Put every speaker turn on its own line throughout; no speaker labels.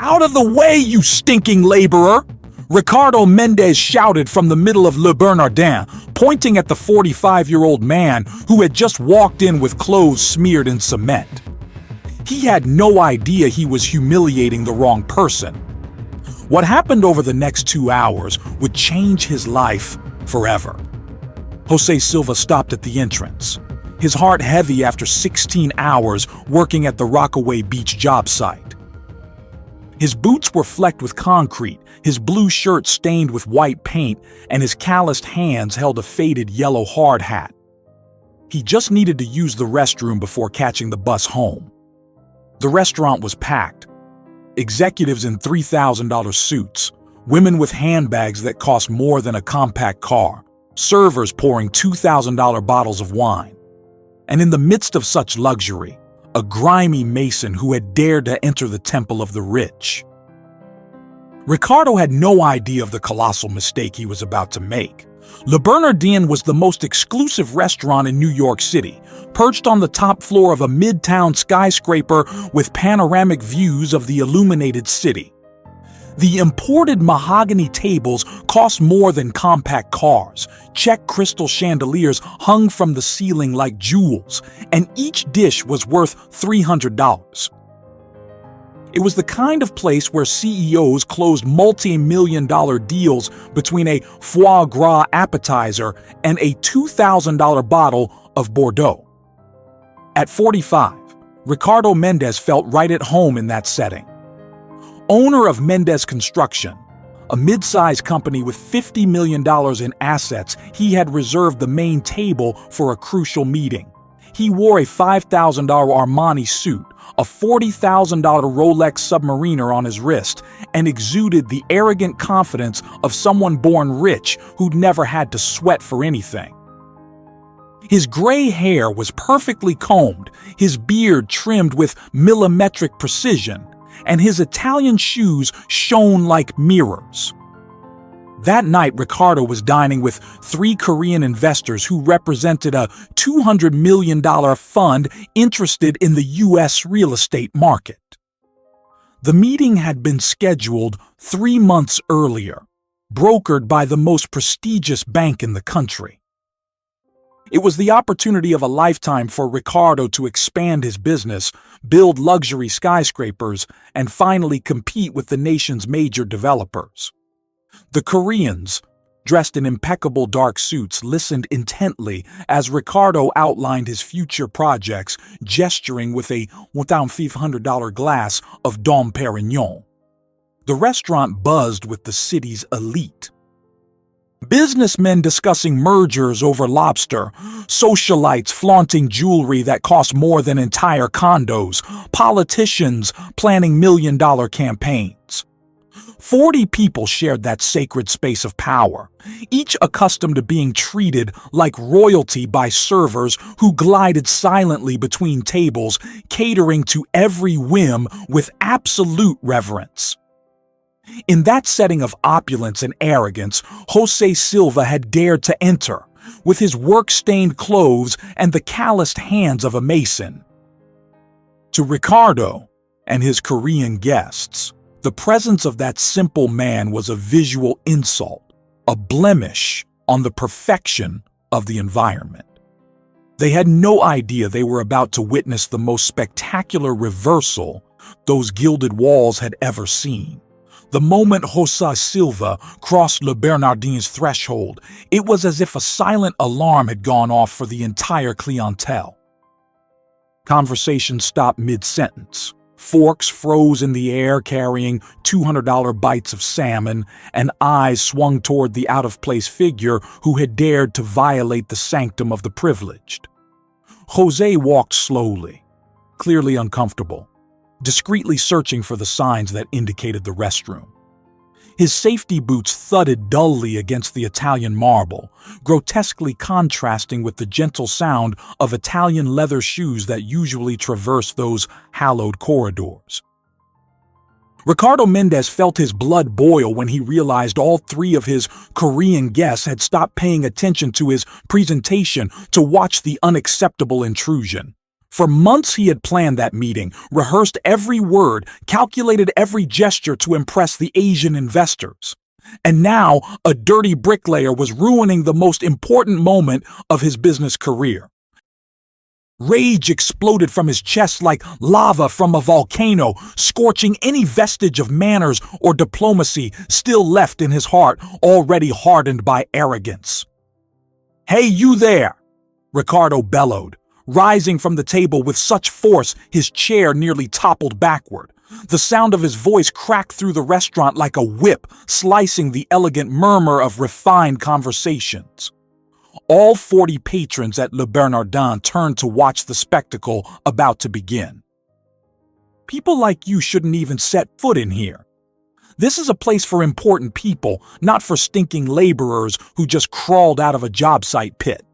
"Out of the way, you stinking laborer!" Ricardo Mendez shouted from the middle of Le Bernardin, pointing at the 45-year-old man who had just walked in with clothes smeared in cement. He had no idea he was humiliating the wrong person. What happened over the next 2 hours would change his life forever. Jose Silva stopped at the entrance, his heart heavy after 16 hours working at the Rockaway Beach job site. His boots were flecked with concrete, his blue shirt stained with white paint, and his calloused hands held a faded yellow hard hat. He just needed to use the restroom before catching the bus home. The restaurant was packed. Executives in $3,000 suits, women with handbags that cost more than a compact car, servers pouring $2,000 bottles of wine. And in the midst of such luxury, a grimy mason who had dared to enter the temple of the rich. Ricardo had no idea of the colossal mistake he was about to make. Le Bernardin was the most exclusive restaurant in New York City, perched on the top floor of a midtown skyscraper with panoramic views of the illuminated city. The imported mahogany tables cost more than compact cars. Check crystal chandeliers hung from the ceiling like jewels, and each dish was worth $300. It was the kind of place where CEOs closed multi-million-dollar deals between a foie gras appetizer and a $2,000 bottle of Bordeaux. At 45, Ricardo Mendez felt right at home in that setting. Owner of Mendez Construction, a mid-sized company with $50 million in assets, he had reserved the main table for a crucial meeting. He wore a $5,000 Armani suit, a $40,000 Rolex Submariner on his wrist, and exuded the arrogant confidence of someone born rich who'd never had to sweat for anything. His gray hair was perfectly combed, his beard trimmed with millimetric precision, and his Italian shoes shone like mirrors. That night, Ricardo was dining with 3 Korean investors who represented a $200 million fund interested in the U.S. real estate market. The meeting had been scheduled 3 months earlier, brokered by the most prestigious bank in the country. It was the opportunity of a lifetime for Ricardo to expand his business, build luxury skyscrapers, and finally compete with the nation's major developers. The Koreans, dressed in impeccable dark suits, listened intently as Ricardo outlined his future projects, gesturing with a $1,500 glass of Dom Perignon. The restaurant buzzed with the city's elite. Businessmen discussing mergers over lobster, socialites flaunting jewelry that cost more than entire condos, politicians planning million-dollar campaigns. 40 people shared that sacred space of power, each accustomed to being treated like royalty by servers who glided silently between tables, catering to every whim with absolute reverence. In that setting of opulence and arrogance, Jose Silva had dared to enter, with his work-stained clothes and the calloused hands of a mason. To Ricardo and his Korean guests, the presence of that simple man was a visual insult, a blemish on the perfection of the environment. They had no idea they were about to witness the most spectacular reversal those gilded walls had ever seen. The moment Jose Silva crossed Le Bernardin's threshold, it was as if a silent alarm had gone off for the entire clientele. Conversation stopped mid-sentence. Forks froze in the air carrying $200 bites of salmon, and eyes swung toward the out-of-place figure who had dared to violate the sanctum of the privileged. Jose walked slowly, clearly uncomfortable, discreetly searching for the signs that indicated the restroom. His safety boots thudded dully against the Italian marble, grotesquely contrasting with the gentle sound of Italian leather shoes that usually traverse those hallowed corridors. Ricardo Mendez felt his blood boil when he realized all 3 of his Korean guests had stopped paying attention to his presentation to watch the unacceptable intrusion. For months he had planned that meeting, rehearsed every word, calculated every gesture to impress the Asian investors. And now a dirty bricklayer was ruining the most important moment of his business career. Rage exploded from his chest like lava from a volcano, scorching any vestige of manners or diplomacy still left in his heart, already hardened by arrogance. "Hey, you there!" Ricardo bellowed, rising from the table with such force his chair nearly toppled backward. The sound of his voice cracked through the restaurant like a whip, slicing the elegant murmur of refined conversations. All 40 patrons at Le Bernardin turned to watch the spectacle about to begin. "People like you shouldn't even set foot in here. This is a place for important people, not for stinking laborers who just crawled out of a job site pit."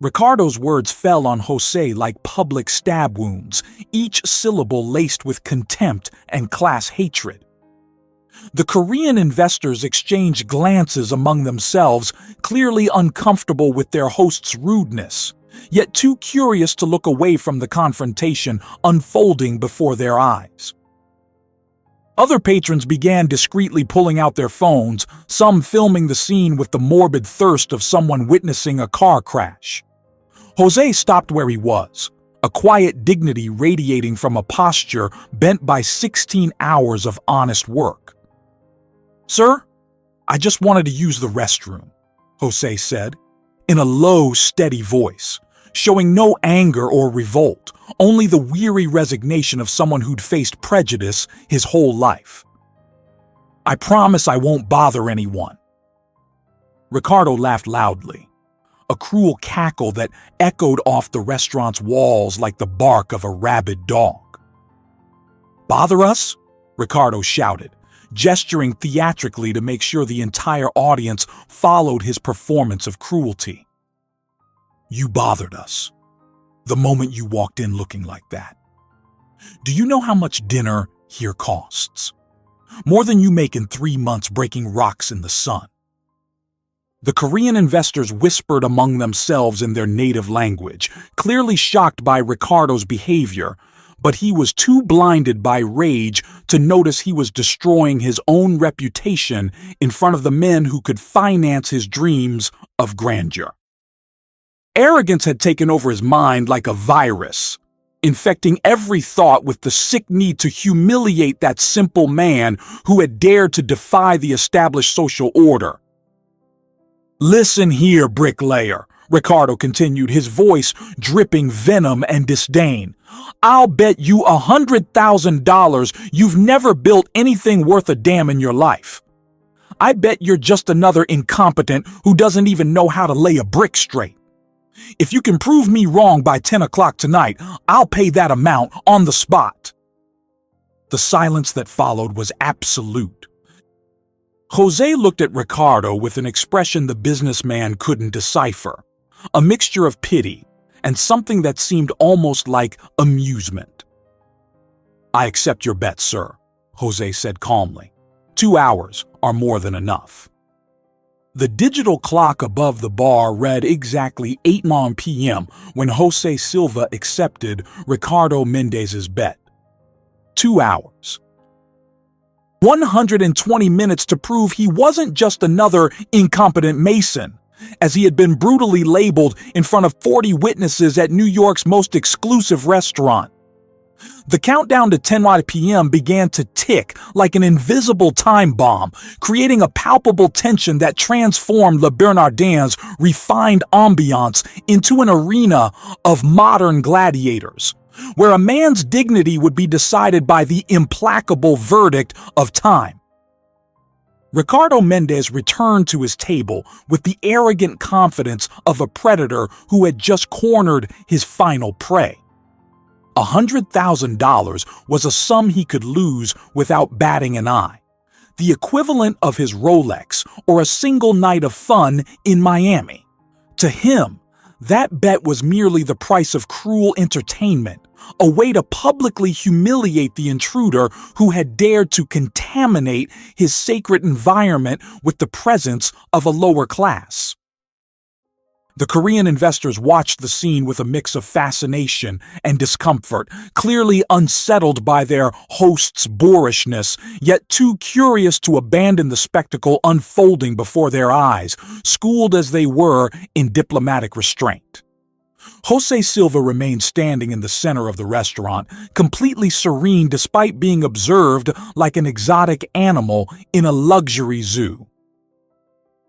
Ricardo's words fell on Jose like public stab wounds, each syllable laced with contempt and class hatred. The Korean investors exchanged glances among themselves, clearly uncomfortable with their host's rudeness, yet too curious to look away from the confrontation unfolding before their eyes. Other patrons began discreetly pulling out their phones, some filming the scene with the morbid thirst of someone witnessing a car crash. Jose stopped where he was, a quiet dignity radiating from a posture bent by 16 hours of honest work. "Sir, I just wanted to use the restroom," Jose said, in a low, steady voice, showing no anger or revolt, only the weary resignation of someone who'd faced prejudice his whole life. "I promise I won't bother anyone." Ricardo laughed loudly, a cruel cackle that echoed off the restaurant's walls like the bark of a rabid dog. "Bother us?" Ricardo shouted, gesturing theatrically to make sure the entire audience followed his performance of cruelty. "You bothered us, the moment you walked in looking like that. Do you know how much dinner here costs? More than you make in 3 months breaking rocks in the sun." The Korean investors whispered among themselves in their native language, clearly shocked by Ricardo's behavior, but he was too blinded by rage to notice he was destroying his own reputation in front of the men who could finance his dreams of grandeur. Arrogance had taken over his mind like a virus, infecting every thought with the sick need to humiliate that simple man who had dared to defy the established social order. "Listen here, bricklayer," Ricardo continued, his voice dripping venom and disdain. "I'll bet you $100,000 you've never built anything worth a damn in your life. I bet you're just another incompetent who doesn't even know how to lay a brick straight. If you can prove me wrong by 10 o'clock tonight, I'll pay that amount on the spot." The silence that followed was absolute. Jose looked at Ricardo with an expression the businessman couldn't decipher, a mixture of pity and something that seemed almost like amusement. "I accept your bet, sir," Jose said calmly. 2 hours are more than enough." The digital clock above the bar read exactly 8 p.m. when Jose Silva accepted Ricardo Mendez's bet. 2 hours. 120 minutes to prove he wasn't just another incompetent mason, as he had been brutally labeled in front of 40 witnesses at New York's most exclusive restaurant. The countdown to 10 p.m. began to tick like an invisible time bomb, creating a palpable tension that transformed Le Bernardin's refined ambiance into an arena of modern gladiators, where a man's dignity would be decided by the implacable verdict of time. Ricardo Mendez returned to his table with the arrogant confidence of a predator who had just cornered his final prey. $100,000 was a sum he could lose without batting an eye, the equivalent of his Rolex or a single night of fun in Miami. To him, that bet was merely the price of cruel entertainment, a way to publicly humiliate the intruder who had dared to contaminate his sacred environment with the presence of a lower class. The Korean investors watched the scene with a mix of fascination and discomfort, clearly unsettled by their host's boorishness, yet too curious to abandon the spectacle unfolding before their eyes, schooled as they were in diplomatic restraint. Jose Silva remained standing in the center of the restaurant, completely serene despite being observed like an exotic animal in a luxury zoo.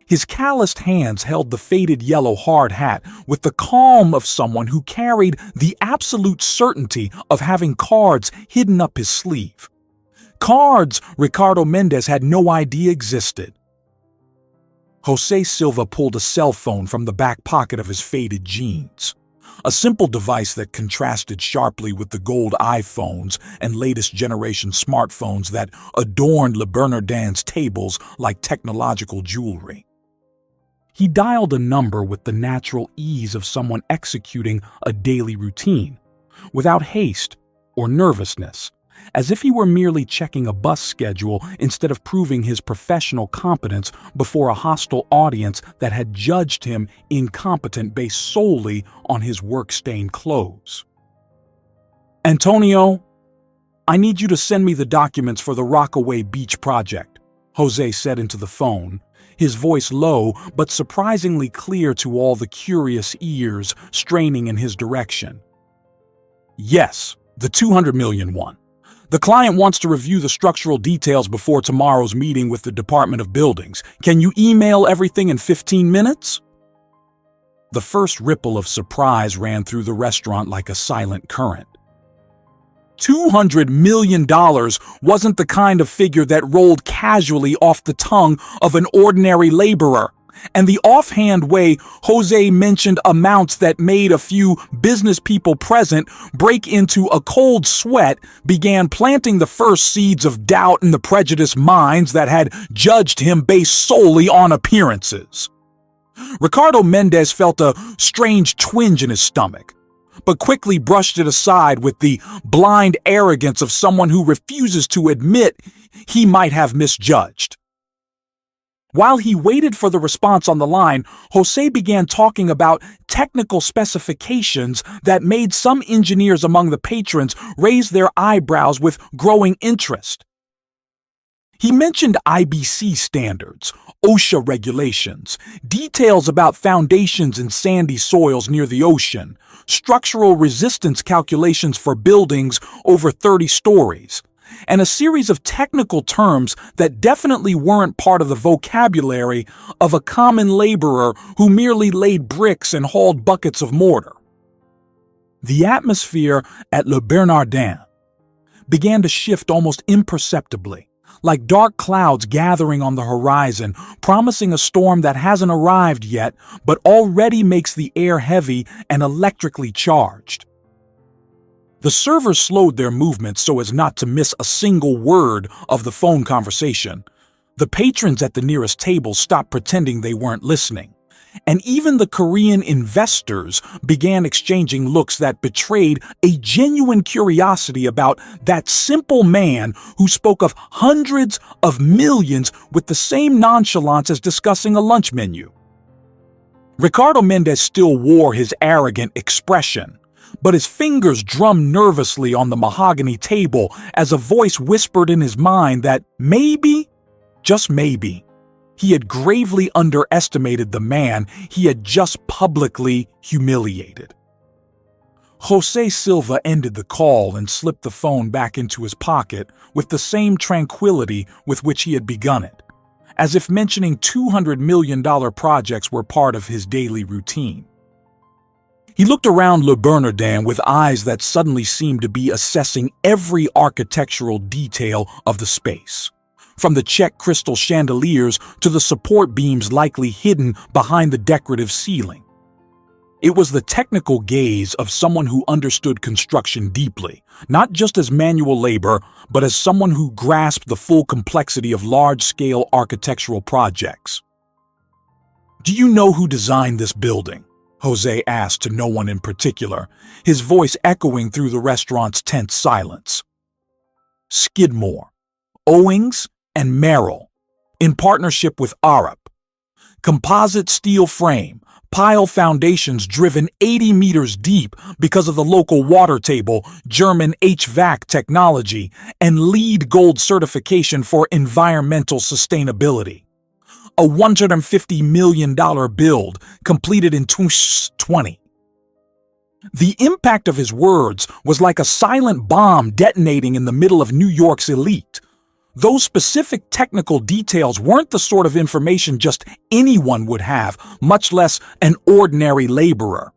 His calloused hands held the faded yellow hard hat with the calm of someone who carried the absolute certainty of having cards hidden up his sleeve. Cards Ricardo Mendez had no idea existed. Jose Silva pulled a cell phone from the back pocket of his faded jeans. A simple device that contrasted sharply with the gold iPhones and latest generation smartphones that adorned Le Bernardin's tables like technological jewelry. He dialed a number with the natural ease of someone executing a daily routine, without haste or nervousness, as if he were merely checking a bus schedule instead of proving his professional competence before a hostile audience that had judged him incompetent based solely on his work-stained clothes. "Antonio, I need you to send me the documents for the Rockaway Beach project," Jose said into the phone, his voice low but surprisingly clear to all the curious ears straining in his direction. "Yes, the 200 million one. The client wants to review the structural details before tomorrow's meeting with the Department of Buildings. Can you email everything in 15 minutes? The first ripple of surprise ran through the restaurant like a silent current. $200 million wasn't the kind of figure that rolled casually off the tongue of an ordinary laborer, and the offhand way Jose mentioned amounts that made a few business people present break into a cold sweat began planting the first seeds of doubt in the prejudiced minds that had judged him based solely on appearances. Ricardo Mendez felt a strange twinge in his stomach, but quickly brushed it aside with the blind arrogance of someone who refuses to admit he might have misjudged. While he waited for the response on the line, Jose began talking about technical specifications that made some engineers among the patrons raise their eyebrows with growing interest. He mentioned IBC standards, OSHA regulations, details about foundations in sandy soils near the ocean, structural resistance calculations for buildings over 30 stories, and a series of technical terms that definitely weren't part of the vocabulary of a common laborer who merely laid bricks and hauled buckets of mortar. The atmosphere at Le Bernardin began to shift almost imperceptibly, like dark clouds gathering on the horizon, promising a storm that hasn't arrived yet, but already makes the air heavy and electrically charged. The servers slowed their movements so as not to miss a single word of the phone conversation. The patrons at the nearest table stopped pretending they weren't listening, and even the Korean investors began exchanging looks that betrayed a genuine curiosity about that simple man who spoke of hundreds of millions with the same nonchalance as discussing a lunch menu. Ricardo Mendez still wore his arrogant expression, but his fingers drummed nervously on the mahogany table as a voice whispered in his mind that maybe, just maybe, he had gravely underestimated the man he had just publicly humiliated. Jose Silva ended the call and slipped the phone back into his pocket with the same tranquility with which he had begun it, as if mentioning $200 million projects were part of his daily routine. He looked around Le Bernardin with eyes that suddenly seemed to be assessing every architectural detail of the space, from the check crystal chandeliers to the support beams likely hidden behind the decorative ceiling. It was the technical gaze of someone who understood construction deeply, not just as manual labor, but as someone who grasped the full complexity of large-scale architectural projects. "Do you know who designed this building?" Jose asked to no one in particular, his voice echoing through the restaurant's tense silence. "Skidmore, Owings, and Merrill, in partnership with Arup. Composite steel frame, pile foundations driven 80 meters deep because of the local water table, German HVAC technology, and LEED Gold certification for environmental sustainability. A $150 million build completed in 2020. The impact of his words was like a silent bomb detonating in the middle of New York's elite. Those specific technical details weren't the sort of information just anyone would have, much less an ordinary laborer.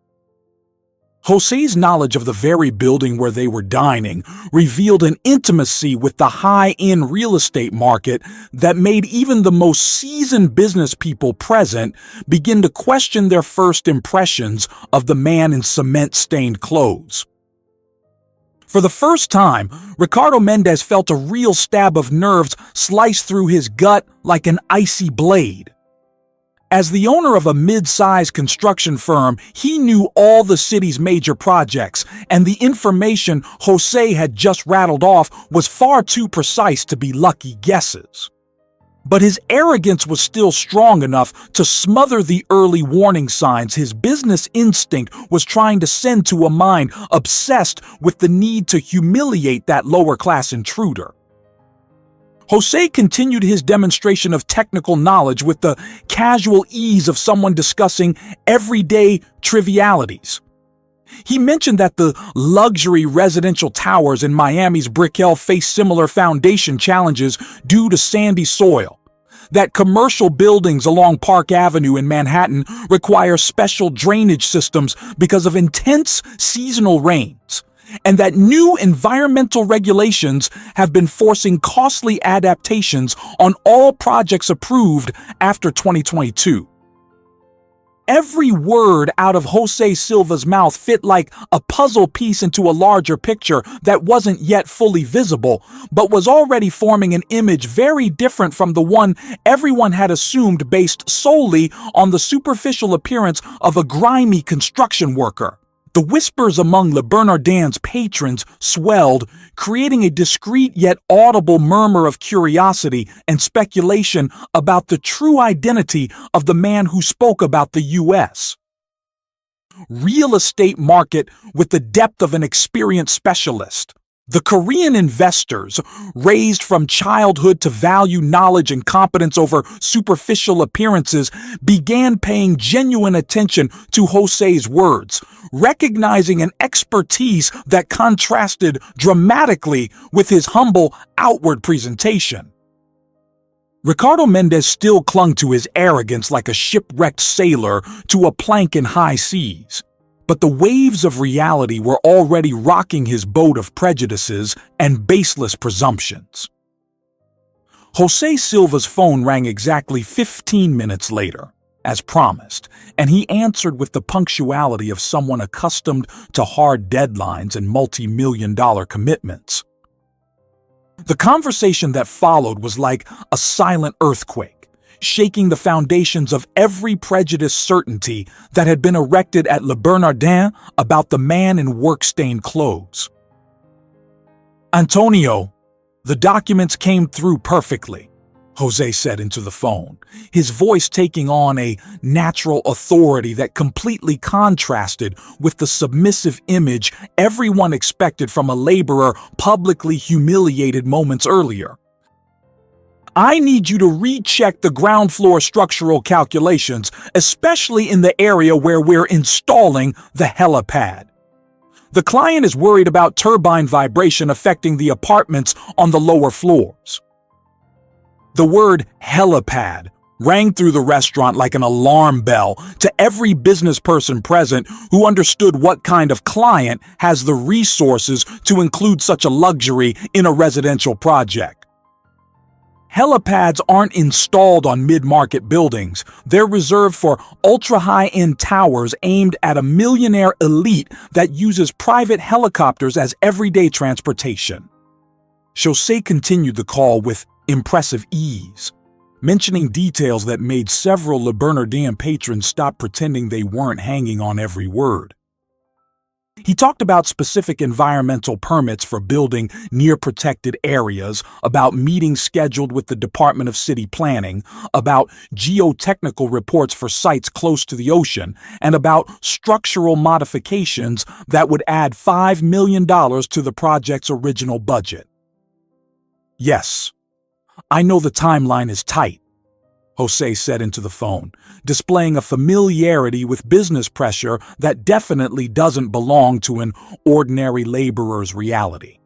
Jose's knowledge of the very building where they were dining revealed an intimacy with the high-end real estate market that made even the most seasoned business people present begin to question their first impressions of the man in cement-stained clothes. For the first time, Ricardo Mendez felt a real stab of nerves slice through his gut like an icy blade. As the owner of a mid-sized construction firm, he knew all the city's major projects, and the information Jose had just rattled off was far too precise to be lucky guesses. But his arrogance was still strong enough to smother the early warning signs his business instinct was trying to send to a mind obsessed with the need to humiliate that lower-class intruder. Jose continued his demonstration of technical knowledge with the casual ease of someone discussing everyday trivialities. He mentioned that the luxury residential towers in Miami's Brickell face similar foundation challenges due to sandy soil, that commercial buildings along Park Avenue in Manhattan require special drainage systems because of intense seasonal rains, and that new environmental regulations have been forcing costly adaptations on all projects approved after 2022. Every word out of Jose Silva's mouth fit like a puzzle piece into a larger picture that wasn't yet fully visible, but was already forming an image very different from the one everyone had assumed based solely on the superficial appearance of a grimy construction worker. The whispers among Le Bernardin's patrons swelled, creating a discreet yet audible murmur of curiosity and speculation about the true identity of the man who spoke about the U.S. real estate market with the depth of an experienced specialist. The Korean investors, raised from childhood to value knowledge and competence over superficial appearances, began paying genuine attention to Jose's words, recognizing an expertise that contrasted dramatically with his humble outward presentation. Ricardo Mendez still clung to his arrogance like a shipwrecked sailor to a plank in high seas. But the waves of reality were already rocking his boat of prejudices and baseless presumptions. Jose Silva's phone rang exactly 15 minutes later, as promised, and he answered with the punctuality of someone accustomed to hard deadlines and multi-million-dollar commitments. The conversation that followed was like a silent earthquake, shaking the foundations of every prejudiced certainty that had been erected at Le Bernardin about the man in work-stained clothes. "Antonio, the documents came through perfectly," Jose said into the phone, his voice taking on a natural authority that completely contrasted with the submissive image everyone expected from a laborer publicly humiliated moments earlier. "I need you to recheck the ground floor structural calculations, especially in the area where we're installing the helipad. The client is worried about turbine vibration affecting the apartments on the lower floors." The word helipad rang through the restaurant like an alarm bell to every business person present who understood what kind of client has the resources to include such a luxury in a residential project. Helipads aren't installed on mid-market buildings. They're reserved for ultra-high-end towers aimed at a millionaire elite that uses private helicopters as everyday transportation. Jose continued the call with impressive ease, mentioning details that made several Le Bernardin patrons stop pretending they weren't hanging on every word. He talked about specific environmental permits for building near protected areas, about meetings scheduled with the Department of City Planning, about geotechnical reports for sites close to the ocean, and about structural modifications that would add $5 million to the project's original budget. "Yes, I know the timeline is tight," Jose said into the phone, displaying a familiarity with business pressure that definitely doesn't belong to an ordinary laborer's reality.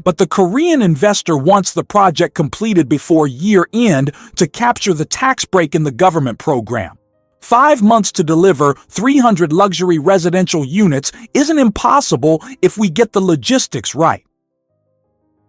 But the Korean investor wants the project completed before year-end to capture the tax break in the government program. 5 months to deliver 300 luxury residential units isn't impossible if we get the logistics right.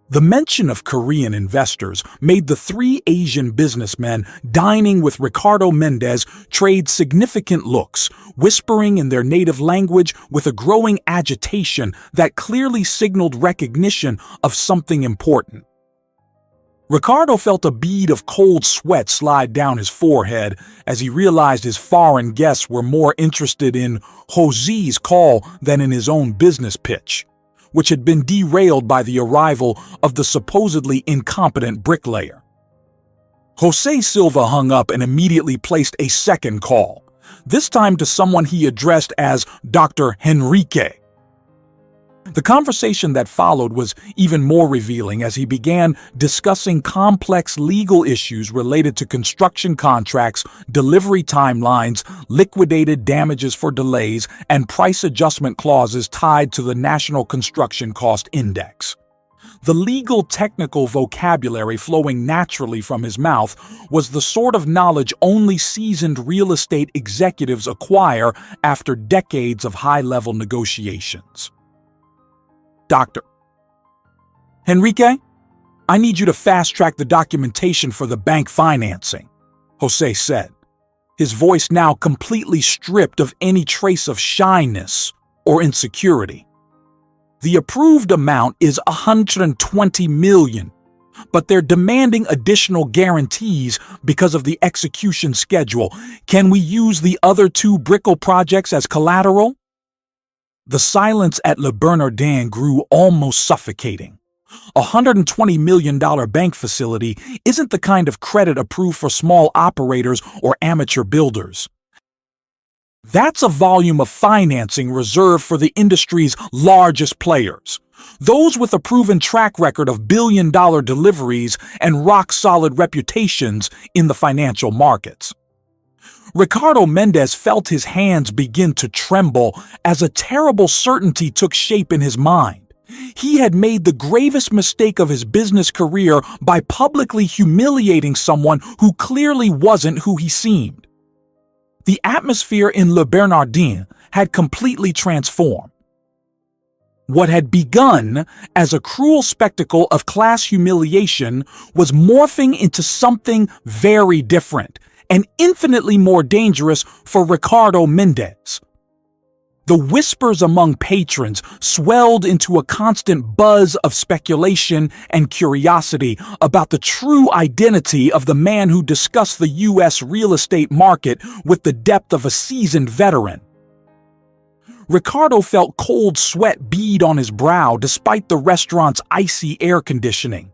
The mention of Korean investors made the three Asian businessmen dining with Ricardo Mendez trade significant looks, whispering in their native language with a growing agitation that clearly signaled recognition of something important. Ricardo felt a bead of cold sweat slide down his forehead as he realized his foreign guests were more interested in Jose's call than in his own business pitch, which had been derailed by the arrival of the supposedly incompetent bricklayer. Jose Silva hung up and immediately placed a second call, this time to someone he addressed as Dr. Henrique. The conversation that followed was even more revealing as he began discussing complex legal issues related to construction contracts, delivery timelines, liquidated damages for delays, and price adjustment clauses tied to the National Construction Cost Index. The legal technical vocabulary flowing naturally from his mouth was the sort of knowledge only seasoned real estate executives acquire after decades of high-level negotiations. "Doctor Henrique, I need you to fast-track the documentation for the bank financing," Jose said, his voice now completely stripped of any trace of shyness or insecurity. "The approved amount is $120 million, but they're demanding additional guarantees because of the execution schedule. Can we use the other 2 Brickell projects as collateral?" The silence at Le Bernardin grew almost suffocating. A $120 million bank facility isn't the kind of credit approved for small operators or amateur builders. That's a volume of financing reserved for the industry's largest players, those with a proven track record of billion-dollar deliveries and rock-solid reputations in the financial markets. Ricardo Mendez felt his hands begin to tremble as a terrible certainty took shape in his mind. He had made the gravest mistake of his business career by publicly humiliating someone who clearly wasn't who he seemed. The atmosphere in Le Bernardin had completely transformed. What had begun as a cruel spectacle of class humiliation was morphing into something very different and infinitely more dangerous for Ricardo Mendez. The whispers among patrons swelled into a constant buzz of speculation and curiosity about the true identity of the man who discussed the U.S. real estate market with the depth of a seasoned veteran. Ricardo felt cold sweat bead on his brow despite the restaurant's icy air conditioning.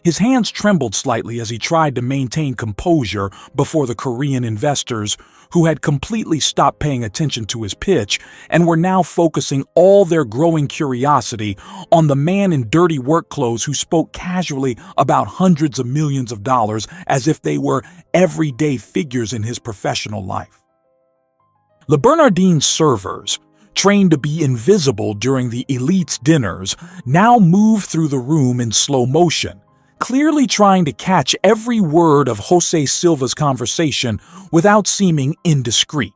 His hands trembled slightly as he tried to maintain composure before the Korean investors, who had completely stopped paying attention to his pitch and were now focusing all their growing curiosity on the man in dirty work clothes who spoke casually about hundreds of millions of dollars as if they were everyday figures in his professional life. Le Bernardin's servers, trained to be invisible during the elite's dinners, now moved through the room in slow motion, clearly trying to catch every word of Jose Silva's conversation without seeming indiscreet.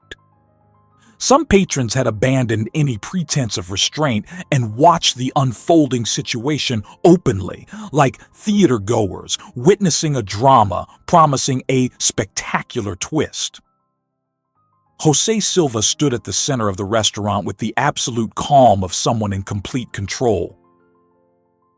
Some patrons had abandoned any pretense of restraint and watched the unfolding situation openly, like theater-goers witnessing a drama promising a spectacular twist. Jose Silva stood at the center of the restaurant with the absolute calm of someone in complete control.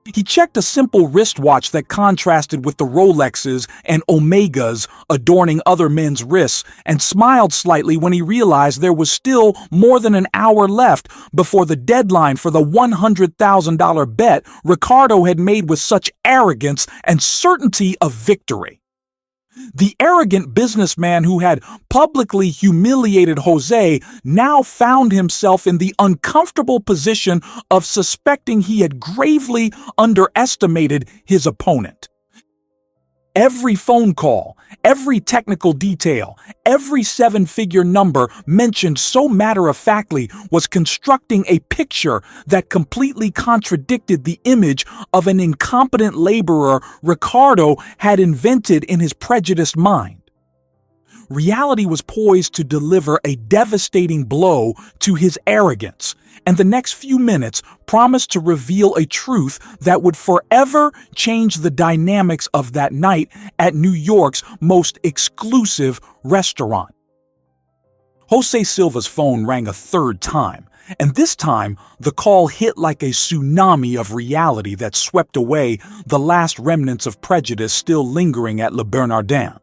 He checked a simple wristwatch that contrasted with the Rolexes and Omegas adorning other men's wrists and smiled slightly when he realized there was still more than an hour left before the deadline for the $100,000 bet Ricardo had made with such arrogance and certainty of victory. The arrogant businessman who had publicly humiliated Jose now found himself in the uncomfortable position of suspecting he had gravely underestimated his opponent. Every phone call, every technical detail, every seven-figure number mentioned so matter-of-factly was constructing a picture that completely contradicted the image of an incompetent laborer Ricardo had invented in his prejudiced mind. Reality was poised to deliver a devastating blow to his arrogance, and the next few minutes promised to reveal a truth that would forever change the dynamics of that night at New York's most exclusive restaurant. Jose Silva's phone rang a third time, and this time the call hit like a tsunami of reality that swept away the last remnants of prejudice still lingering at Le Bernardin.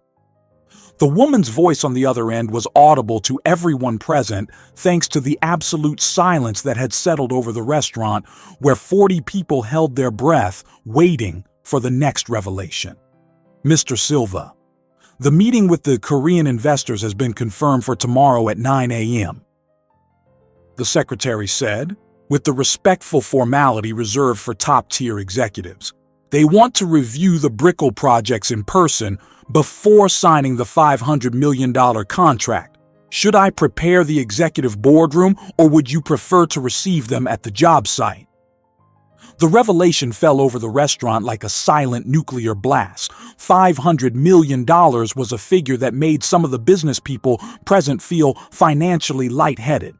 The woman's voice on the other end was audible to everyone present thanks to the absolute silence that had settled over the restaurant, where 40 people held their breath, waiting for the next revelation. Mr. Silva, the meeting with the Korean investors has been confirmed for tomorrow at 9 a.m., the secretary said, with the respectful formality reserved for top-tier executives. They want to review the Brickell projects in person before signing the $500 million contract. Should I prepare the executive boardroom, or would you prefer to receive them at the job site? The revelation fell over the restaurant like a silent nuclear blast. $500 million was a figure that made some of the business people present feel financially lightheaded.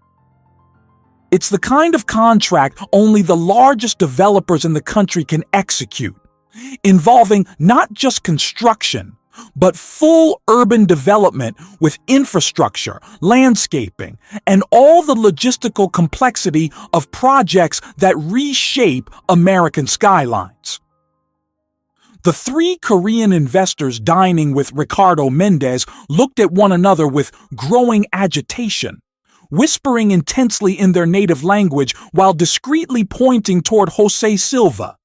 It's the kind of contract only the largest developers in the country can execute, involving not just construction, but full urban development with infrastructure, landscaping, and all the logistical complexity of projects that reshape American skylines. The three Korean investors dining with Ricardo Mendez looked at one another with growing agitation, whispering intensely in their native language while discreetly pointing toward Jose Silva.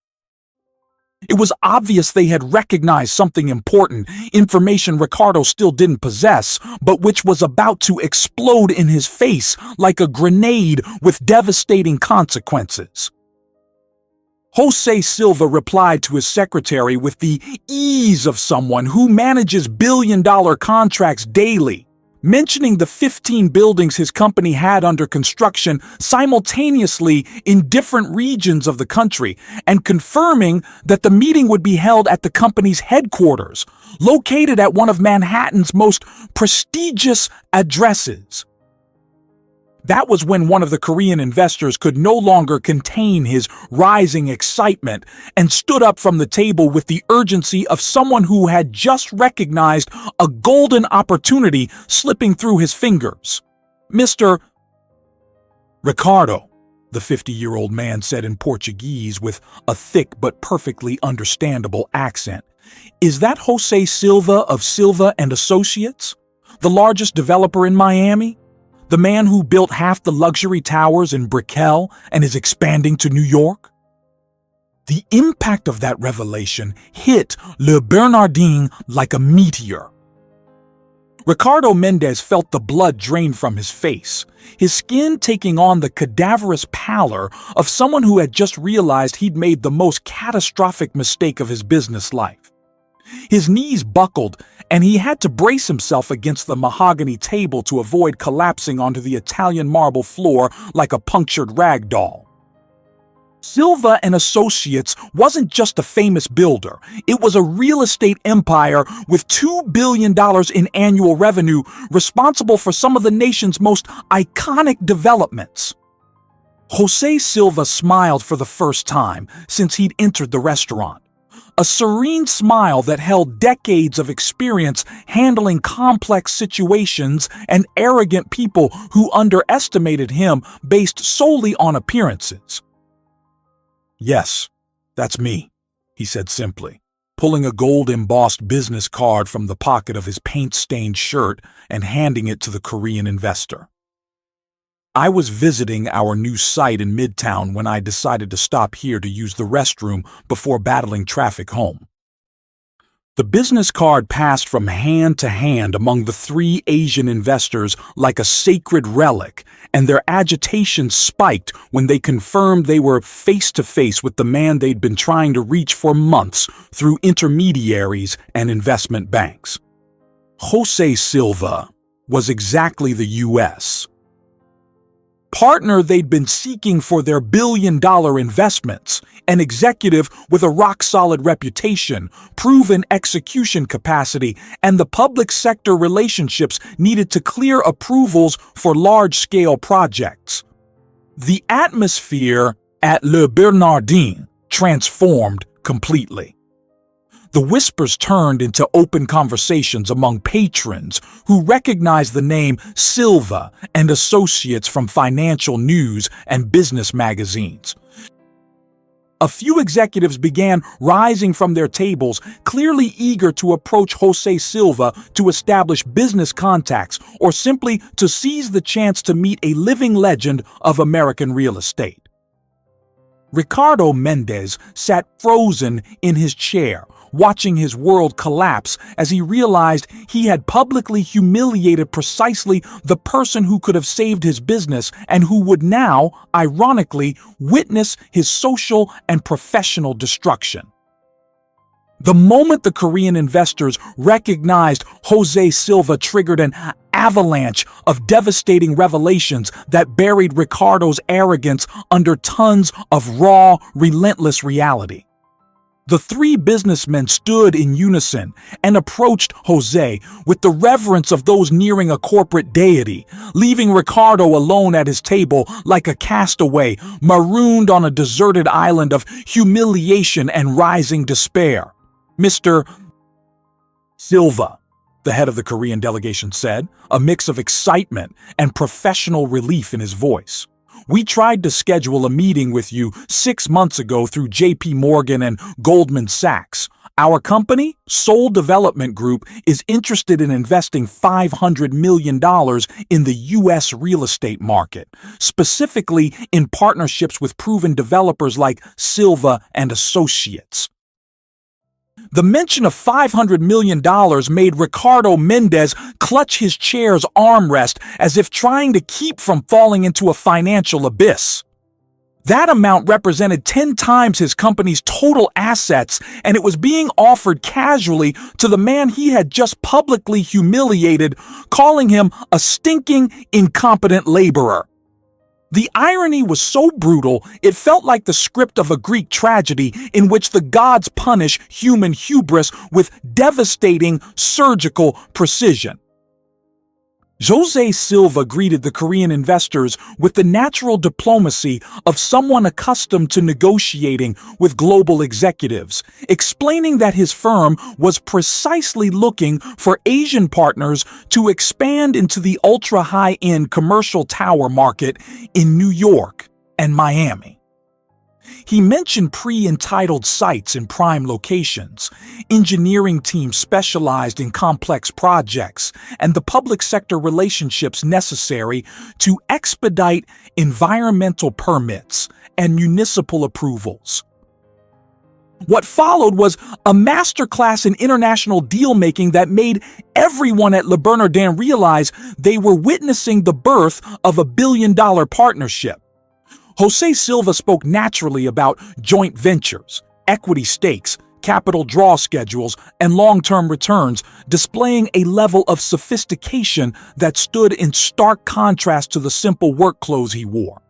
It was obvious they had recognized something important, information Ricardo still didn't possess, but which was about to explode in his face like a grenade with devastating consequences. Jose Silva replied to his secretary with the ease of someone who manages billion-dollar contracts daily, mentioning the 15 buildings his company had under construction simultaneously in different regions of the country, and confirming that the meeting would be held at the company's headquarters, located at one of Manhattan's most prestigious addresses. That was when one of the Korean investors could no longer contain his rising excitement and stood up from the table with the urgency of someone who had just recognized a golden opportunity slipping through his fingers. Mr. Ricardo, the 50-year-old man said in Portuguese with a thick but perfectly understandable accent. Is that Jose Silva of Silva and Associates, the largest developer in Miami? The man who built half the luxury towers in Brickell and is expanding to New York? The impact of that revelation hit Le Bernardin like a meteor. Ricardo Mendez felt the blood drain from his face, his skin taking on the cadaverous pallor of someone who had just realized he'd made the most catastrophic mistake of his business life. His knees buckled, and he had to brace himself against the mahogany table to avoid collapsing onto the Italian marble floor like a punctured rag doll. Silva and Associates wasn't just a famous builder. It was a real estate empire with $2 billion in annual revenue, responsible for some of the nation's most iconic developments. Jose Silva smiled for the first time since he'd entered the restaurant. A serene smile that held decades of experience handling complex situations and arrogant people who underestimated him based solely on appearances. Yes, "That's me," he said simply, pulling a gold-embossed business card from the pocket of his paint-stained shirt and handing it to the Korean investor. "I was visiting our new site in Midtown when I decided to stop here to use the restroom before battling traffic home." The business card passed from hand to hand among the three Asian investors like a sacred relic, and their agitation spiked when they confirmed they were face-to-face with the man they'd been trying to reach for months through intermediaries and investment banks. Jose Silva was exactly the U.S. partner they'd been seeking for their billion-dollar investments, an executive with a rock-solid reputation, proven execution capacity, and the public sector relationships needed to clear approvals for large-scale projects. The atmosphere at Le Bernardin transformed completely. The whispers turned into open conversations among patrons who recognized the name Silva and Associates from financial news and business magazines. A few executives began rising from their tables, clearly eager to approach Jose Silva to establish business contacts or simply to seize the chance to meet a living legend of American real estate. Ricardo Mendez sat frozen in his chair, watching his world collapse as he realized he had publicly humiliated precisely the person who could have saved his business and who would now, ironically, witness his social and professional destruction. The moment the Korean investors recognized Jose Silva triggered an avalanche of devastating revelations that buried Ricardo's arrogance under tons of raw, relentless reality. The three businessmen stood in unison and approached Jose with the reverence of those nearing a corporate deity, leaving Ricardo alone at his table like a castaway, marooned on a deserted island of humiliation and rising despair. "Mr. Silva," the head of the Korean delegation said, a mix of excitement and professional relief in his voice. "We tried to schedule a meeting with you 6 months ago through JP Morgan and Goldman Sachs. Our company, Seoul Development Group, is interested in investing $500 million in the U.S. real estate market, specifically in partnerships with proven developers like Silva and Associates." The mention of $500 million made Ricardo Mendez clutch his chair's armrest as if trying to keep from falling into a financial abyss. That amount represented 10 times his company's total assets, and it was being offered casually to the man he had just publicly humiliated, calling him a stinking, incompetent laborer. The irony was so brutal, it felt like the script of a Greek tragedy in which the gods punish human hubris with devastating surgical precision. Jose Silva greeted the Korean investors with the natural diplomacy of someone accustomed to negotiating with global executives, explaining that his firm was precisely looking for Asian partners to expand into the ultra-high-end commercial tower market in New York and Miami. He mentioned pre-entitled sites in prime locations, engineering teams specialized in complex projects, and the public sector relationships necessary to expedite environmental permits and municipal approvals. What followed was a masterclass in international deal-making that made everyone at Le Bernardin realize they were witnessing the birth of a billion-dollar partnership. Jose Silva spoke naturally about joint ventures, equity stakes, capital draw schedules, and long-term returns, displaying a level of sophistication that stood in stark contrast to the simple work clothes he wore.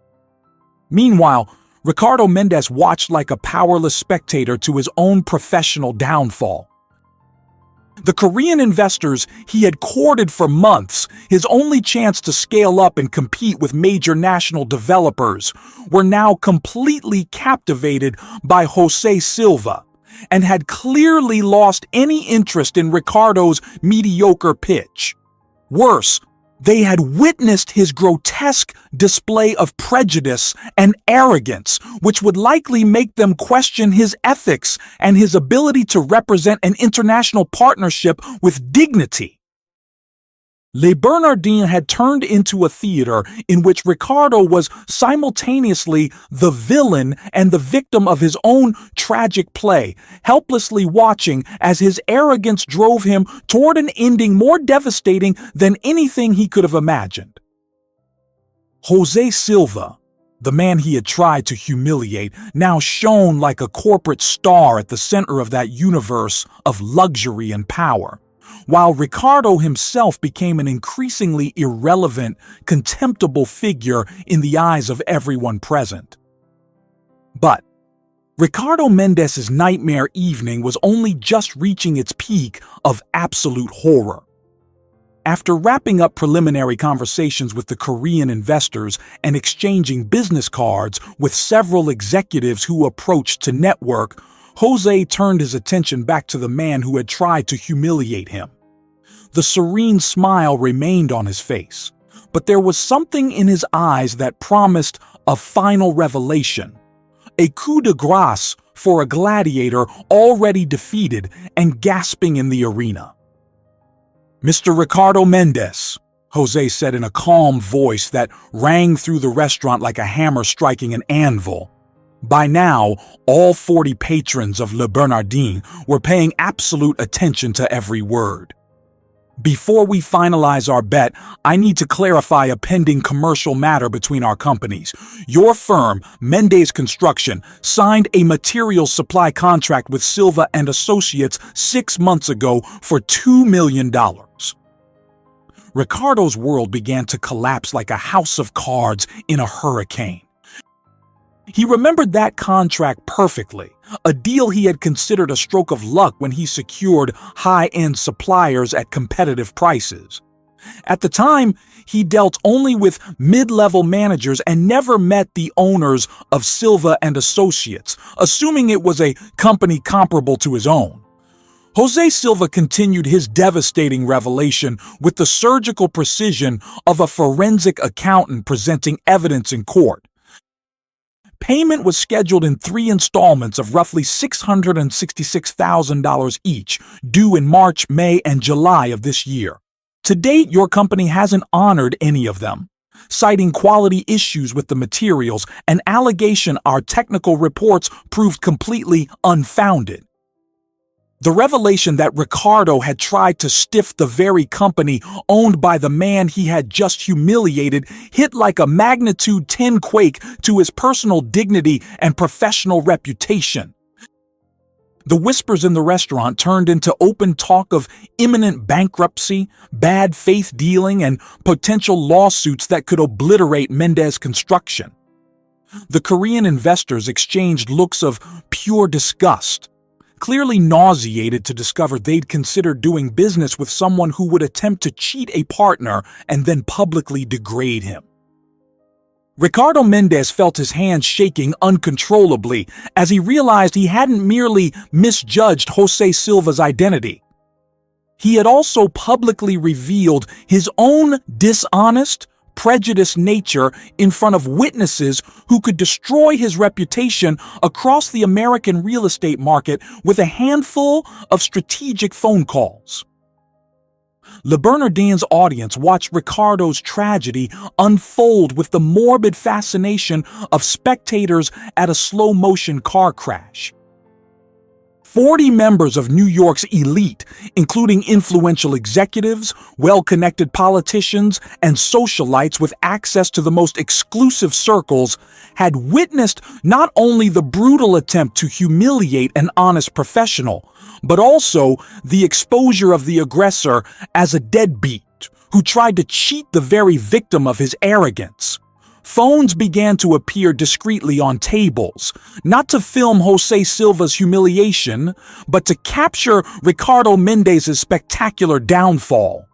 Meanwhile, Ricardo Mendez watched like a powerless spectator to his own professional downfall. The Korean investors he had courted for months, his only chance to scale up and compete with major national developers, were now completely captivated by Jose Silva and had clearly lost any interest in Ricardo's mediocre pitch. Worse, They had witnessed his grotesque display of prejudice and arrogance, which would likely make them question his ethics and his ability to represent an international partnership with dignity. Le Bernardin had turned into a theater in which Ricardo was simultaneously the villain and the victim of his own tragic play, helplessly watching as his arrogance drove him toward an ending more devastating than anything he could have imagined. Jose Silva, the man he had tried to humiliate, now shone like a corporate star at the center of that universe of luxury and power, while Ricardo himself became an increasingly irrelevant, contemptible figure in the eyes of everyone present. But Ricardo Mendes's nightmare evening was only just reaching its peak of absolute horror. After wrapping up preliminary conversations with the Korean investors and exchanging business cards with several executives who approached to network, Jose turned his attention back to the man who had tried to humiliate him. The serene smile remained on his face, but there was something in his eyes that promised a final revelation, a coup de grace for a gladiator already defeated and gasping in the arena. "Mr. Ricardo Mendes," Jose said in a calm voice that rang through the restaurant like a hammer striking an anvil. By now, all 40 patrons of Le Bernardin were paying absolute attention to every word. "Before we finalize our bet, I need to clarify a pending commercial matter between our companies. Your firm, Mendes Construction, signed a material supply contract with Silva and Associates 6 months ago for $2 million. Ricardo's world began to collapse like a house of cards in a hurricane. He remembered that contract perfectly, a deal he had considered a stroke of luck when he secured high-end suppliers at competitive prices. At the time, he dealt only with mid-level managers and never met the owners of Silva and Associates, assuming it was a company comparable to his own. Jose Silva continued his devastating revelation with the surgical precision of a forensic accountant presenting evidence in court. Payment was scheduled in 3 installments of roughly $666,000 each, due in March, May, and July of this year. To date, your company hasn't honored any of them, citing quality issues with the materials, an allegation our technical reports proved completely unfounded. The revelation that Ricardo had tried to stiff the very company owned by the man he had just humiliated hit like a magnitude 10 quake to his personal dignity and professional reputation. The whispers in the restaurant turned into open talk of imminent bankruptcy, bad faith dealing, and potential lawsuits that could obliterate Mendes Construction. The Korean investors exchanged looks of pure disgust, clearly nauseated to discover they'd considered doing business with someone who would attempt to cheat a partner and then publicly degrade him. Ricardo Mendes felt his hands shaking uncontrollably as he realized he hadn't merely misjudged Jose Silva's identity. He had also publicly revealed his own dishonest, prejudiced nature in front of witnesses who could destroy his reputation across the American real estate market with a handful of strategic phone calls. Le Bernardin's audience watched Ricardo's tragedy unfold with the morbid fascination of spectators at a slow-motion car crash. 40 members of New York's elite, including influential executives, well-connected politicians, and socialites with access to the most exclusive circles, had witnessed not only the brutal attempt to humiliate an honest professional, but also the exposure of the aggressor as a deadbeat who tried to cheat the very victim of his arrogance. Phones began to appear discreetly on tables, not to film Jose Silva's humiliation, but to capture Ricardo Mendes's spectacular downfall.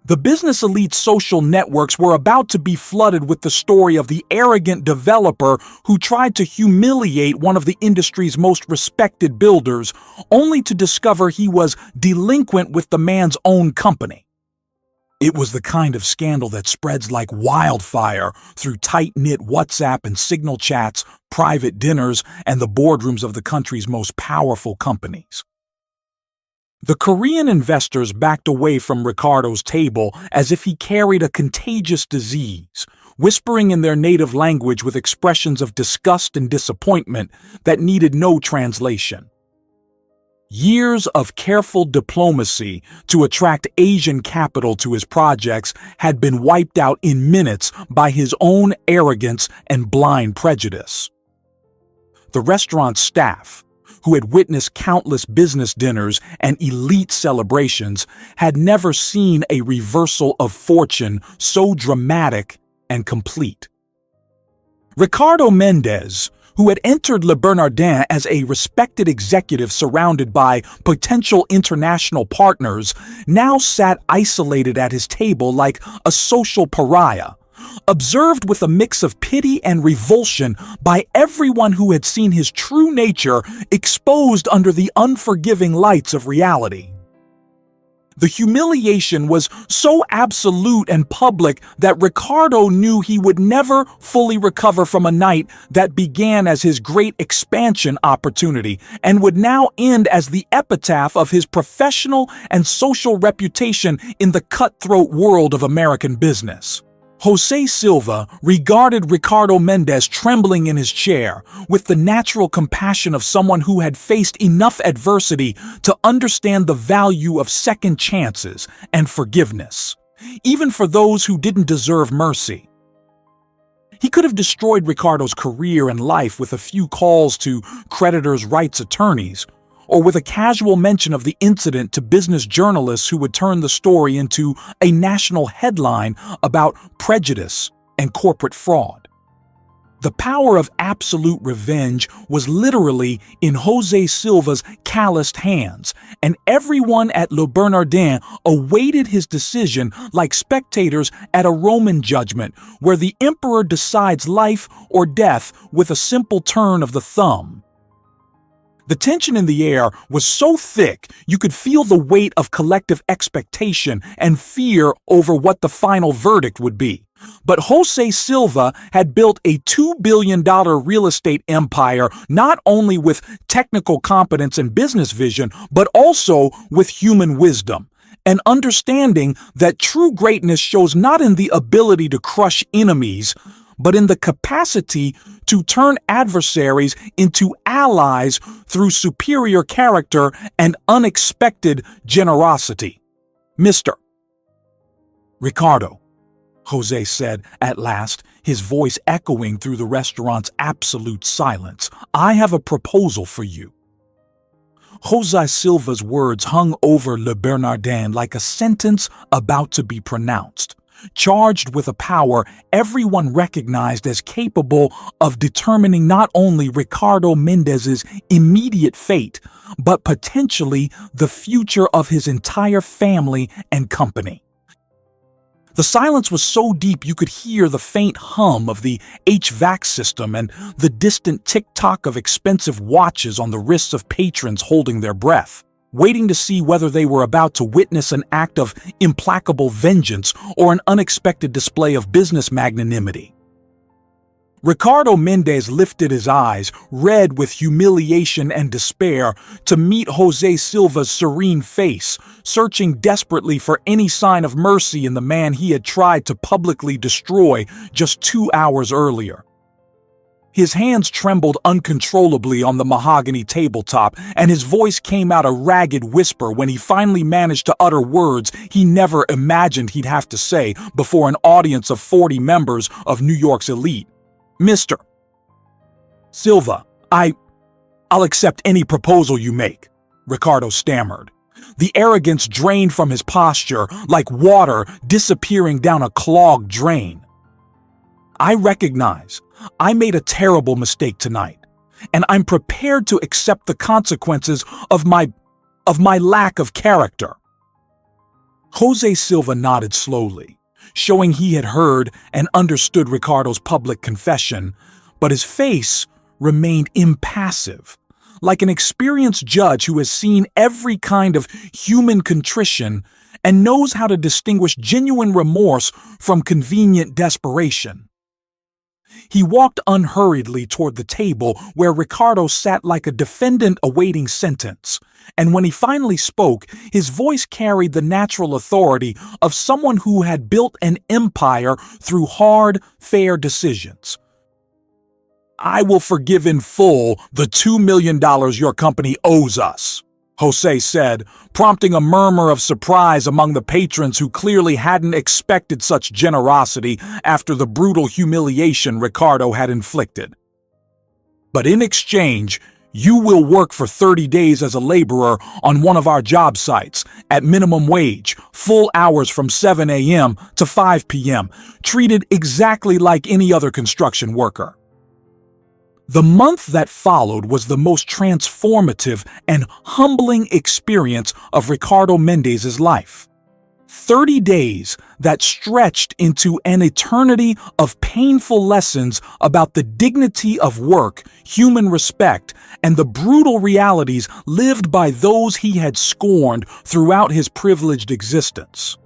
The business elite's social networks were about to be flooded with the story of the arrogant developer who tried to humiliate one of the industry's most respected builders, only to discover he was delinquent with the man's own company. It was the kind of scandal that spreads like wildfire through tight-knit WhatsApp and Signal chats, private dinners, and the boardrooms of the country's most powerful companies. The Korean investors backed away from Ricardo's table as if he carried a contagious disease, whispering in their native language with expressions of disgust and disappointment that needed no translation. Years of careful diplomacy to attract Asian capital to his projects had been wiped out in minutes by his own arrogance and blind prejudice. The restaurant's staff, who had witnessed countless business dinners and elite celebrations, had never seen a reversal of fortune so dramatic and complete. Ricardo Mendez, who had entered Le Bernardin as a respected executive surrounded by potential international partners, now sat isolated at his table like a social pariah, observed with a mix of pity and revulsion by everyone who had seen his true nature exposed under the unforgiving lights of reality. The humiliation was so absolute and public that Ricardo knew he would never fully recover from a night that began as his great expansion opportunity and would now end as the epitaph of his professional and social reputation in the cutthroat world of American business. Jose Silva regarded Ricardo Mendez trembling in his chair with the natural compassion of someone who had faced enough adversity to understand the value of second chances and forgiveness, even for those who didn't deserve mercy. He could have destroyed Ricardo's career and life with a few calls to creditors' rights attorneys, or with a casual mention of the incident to business journalists who would turn the story into a national headline about prejudice and corporate fraud. The power of absolute revenge was literally in Jose Silva's calloused hands, and everyone at Le Bernardin awaited his decision like spectators at a Roman judgment where the emperor decides life or death with a simple turn of the thumb. The tension in the air was so thick you could feel the weight of collective expectation and fear over what the final verdict would be. But Jose Silva had built a $2 billion real estate empire not only with technical competence and business vision, but also with human wisdom, an understanding that true greatness shows not in the ability to crush enemies, but in the capacity to turn adversaries into allies through superior character and unexpected generosity. Mr. Ricardo, Jose said at last, his voice echoing through the restaurant's absolute silence, I have a proposal for you. Jose Silva's words hung over Le Bernardin like a sentence about to be pronounced, charged with a power everyone recognized as capable of determining not only Ricardo Mendez's immediate fate, but potentially the future of his entire family and company. The silence was so deep you could hear the faint hum of the HVAC system and the distant tick-tock of expensive watches on the wrists of patrons holding their breath, waiting to see whether they were about to witness an act of implacable vengeance or an unexpected display of business magnanimity. Ricardo Mendez lifted his eyes, red with humiliation and despair, to meet Jose Silva's serene face, searching desperately for any sign of mercy in the man he had tried to publicly destroy just 2 hours earlier. His hands trembled uncontrollably on the mahogany tabletop, and his voice came out a ragged whisper when he finally managed to utter words he never imagined he'd have to say before an audience of 40 members of New York's elite. Mr. Silva, I'll accept any proposal you make, Ricardo stammered. The arrogance drained from his posture like water disappearing down a clogged drain. I recognize I made a terrible mistake tonight, and I'm prepared to accept the consequences of my lack of character. Jose Silva nodded slowly, showing he had heard and understood Ricardo's public confession, but his face remained impassive, like an experienced judge who has seen every kind of human contrition and knows how to distinguish genuine remorse from convenient desperation. He walked unhurriedly toward the table where Ricardo sat like a defendant awaiting sentence, and when he finally spoke, his voice carried the natural authority of someone who had built an empire through hard, fair decisions. "I will forgive in full the $2 million your company owes us," Jose said, prompting a murmur of surprise among the patrons who clearly hadn't expected such generosity after the brutal humiliation Ricardo had inflicted. "But in exchange, you will work for 30 days as a laborer on one of our job sites at minimum wage, full hours from 7 a.m. to 5 p.m., treated exactly like any other construction worker." The month that followed was the most transformative and humbling experience of Ricardo Mendes's life. 30 days that stretched into an eternity of painful lessons about the dignity of work, human respect, and the brutal realities lived by those he had scorned throughout his privileged existence.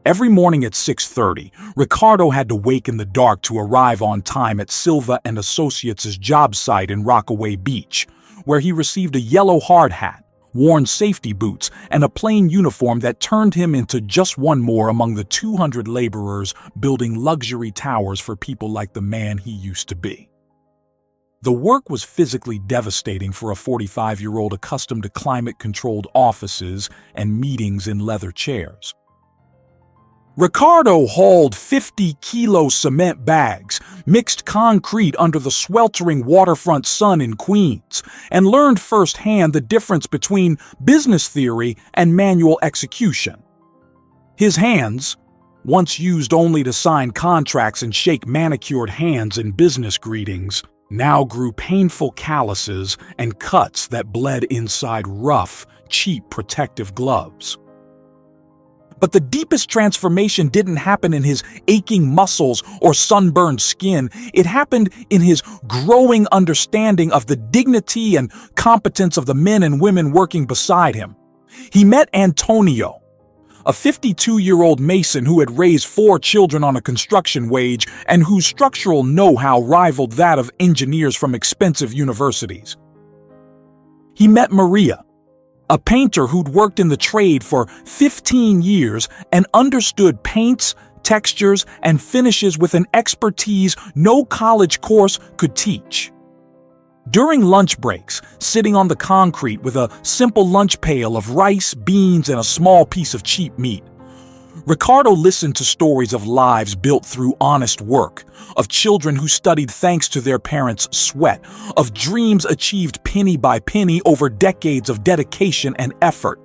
Every morning at 6:30, Ricardo had to wake in the dark to arrive on time at Silva and Associates' job site in Rockaway Beach, where he received a yellow hard hat, worn safety boots, and a plain uniform that turned him into just one more among the 200 laborers building luxury towers for people like the man he used to be. The work was physically devastating for a 45-year-old accustomed to climate-controlled offices and meetings in leather chairs. Ricardo hauled 50-kilo cement bags, mixed concrete under the sweltering waterfront sun in Queens, and learned firsthand the difference between business theory and manual execution. His hands, once used only to sign contracts and shake manicured hands in business greetings, now grew painful calluses and cuts that bled inside rough, cheap protective gloves. But the deepest transformation didn't happen in his aching muscles or sunburned skin. It happened in his growing understanding of the dignity and competence of the men and women working beside him. He met Antonio, a 52-year-old mason who had raised 4 children on a construction wage and whose structural know-how rivaled that of engineers from expensive universities. He met Maria, a painter who'd worked in the trade for 15 years and understood paints, textures, and finishes with an expertise no college course could teach. During lunch breaks, sitting on the concrete with a simple lunch pail of rice, beans, and a small piece of cheap meat, Ricardo listened to stories of lives built through honest work, of children who studied thanks to their parents' sweat, of dreams achieved penny by penny over decades of dedication and effort.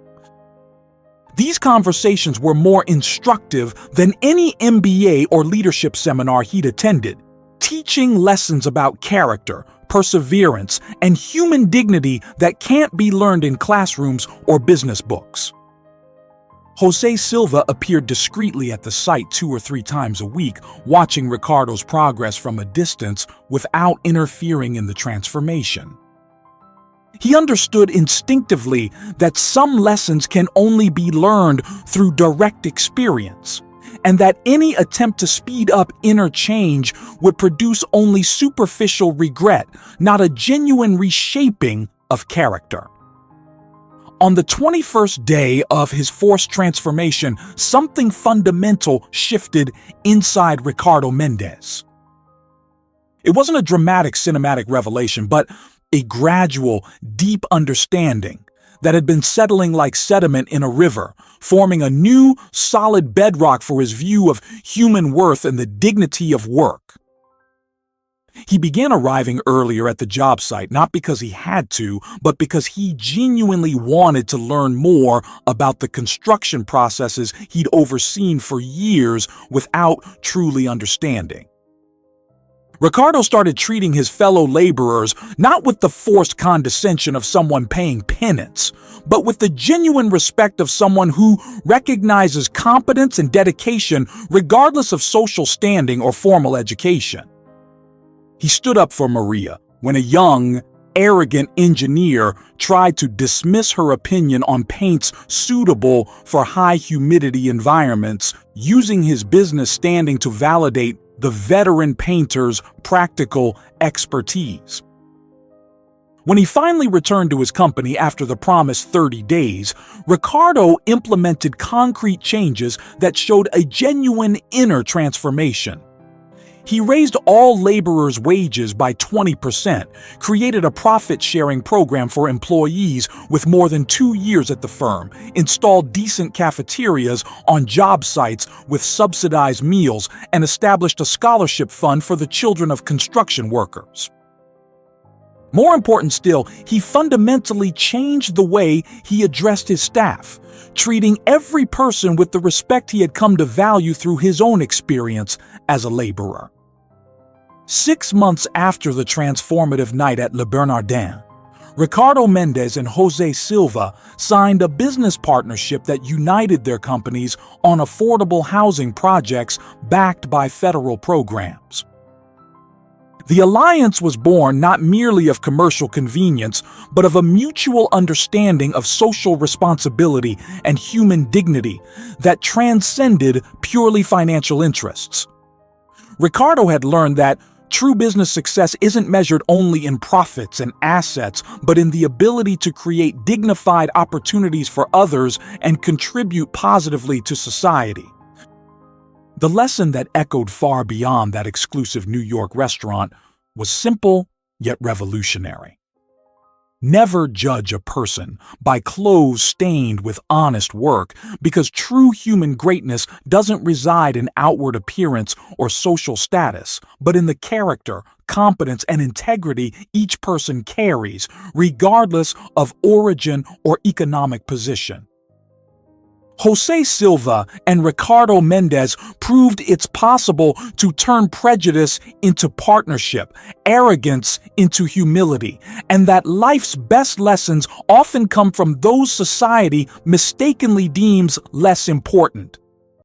These conversations were more instructive than any MBA or leadership seminar he'd attended, teaching lessons about character, perseverance, and human dignity that can't be learned in classrooms or business books. Jose Silva appeared discreetly at the site 2 or 3 times a week, watching Ricardo's progress from a distance without interfering in the transformation. He understood instinctively that some lessons can only be learned through direct experience, and that any attempt to speed up inner change would produce only superficial regret, not a genuine reshaping of character. On the 21st day of his forced transformation, something fundamental shifted inside Ricardo Mendes. It wasn't a dramatic cinematic revelation, but a gradual, deep understanding that had been settling like sediment in a river, forming a new, solid bedrock for his view of human worth and the dignity of work. He began arriving earlier at the job site, not because he had to, but because he genuinely wanted to learn more about the construction processes he'd overseen for years without truly understanding. Ricardo started treating his fellow laborers not with the forced condescension of someone paying penance, but with the genuine respect of someone who recognizes competence and dedication regardless of social standing or formal education. He stood up for Maria when a young, arrogant engineer tried to dismiss her opinion on paints suitable for high humidity environments, using his business standing to validate the veteran painter's practical expertise. When he finally returned to his company after the promised 30 days, Ricardo implemented concrete changes that showed a genuine inner transformation. He raised all laborers' wages by 20%, created a profit-sharing program for employees with more than 2 years at the firm, installed decent cafeterias on job sites with subsidized meals, and established a scholarship fund for the children of construction workers. More important still, he fundamentally changed the way he addressed his staff, treating every person with the respect he had come to value through his own experience as a laborer. 6 months after the transformative night at Le Bernardin, Ricardo Mendes and Jose Silva signed a business partnership that united their companies on affordable housing projects backed by federal programs. The alliance was born not merely of commercial convenience, but of a mutual understanding of social responsibility and human dignity that transcended purely financial interests. Ricardo had learned that true business success isn't measured only in profits and assets, but in the ability to create dignified opportunities for others and contribute positively to society. The lesson that echoed far beyond that exclusive New York restaurant was simple yet revolutionary. Never judge a person by clothes stained with honest work, because true human greatness doesn't reside in outward appearance or social status, but in the character, competence, and integrity each person carries, regardless of origin or economic position. Jose Silva and Ricardo Mendes proved it's possible to turn prejudice into partnership, arrogance into humility, and that life's best lessons often come from those society mistakenly deems less important.